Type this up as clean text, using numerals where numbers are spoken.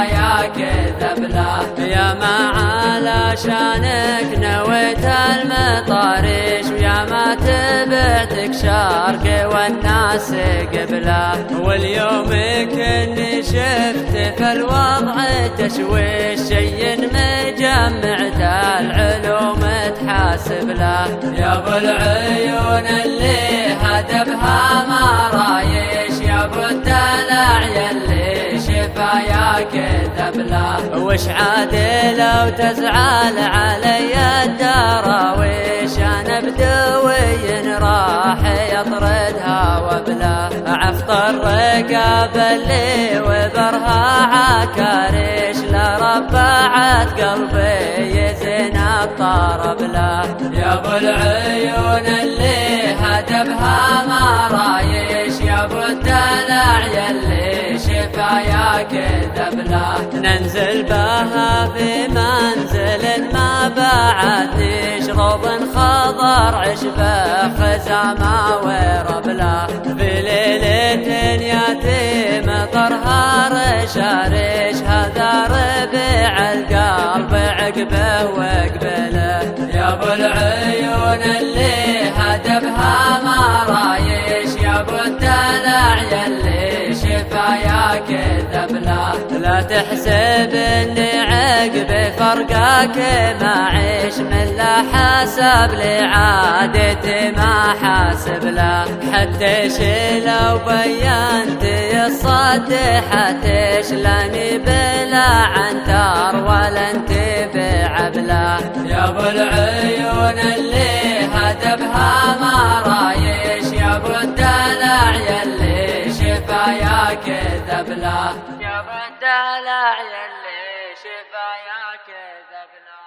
شفايا كذب له. يا ما علشانك نويت المطارش، ويا ما تبعتك شرق والناس قبله. واليوم كني شفت في الوضع تشويش، شي مجمعت العلوم تحاسب له. يا ابو العيون اللي هدبها ما رايش، يا ابو الدلع يلي شفايا كذب له. وش عاد لو تزعل علي الدراويش، انا بدوي راح يطردها وبله. عفط الرقاب اللي وبرها عكاريش، لربعت قلبي يزين الطرب له. يا ابو العيون اللي هدبها ما رايش، يا ابو الدلع يلي شفايا كذب له. ننزل بها في منزل ما بعدنيش، روض خضر عشبه خزامه وربله. في ليلة يتيم طرها رشارش، هذا ربيع القلب عقبه وقبله. يا ابو العيون اللي هدبها ما رايش، يا ابو الدلع يلي شفايا كذب له. لا تحسب اني عقب فرقك ما عيش، من لا حسب لعادتي ما حاسب له. حتى لو بينت الصد حتش، لاني بلا عنتر ولا انت بعبله. يا ابو العيون اللي هدبها ما رايش، يا ابو الدلع يلي شفايا كذب له. يا ابو الدلع يلي شفايا كذب له.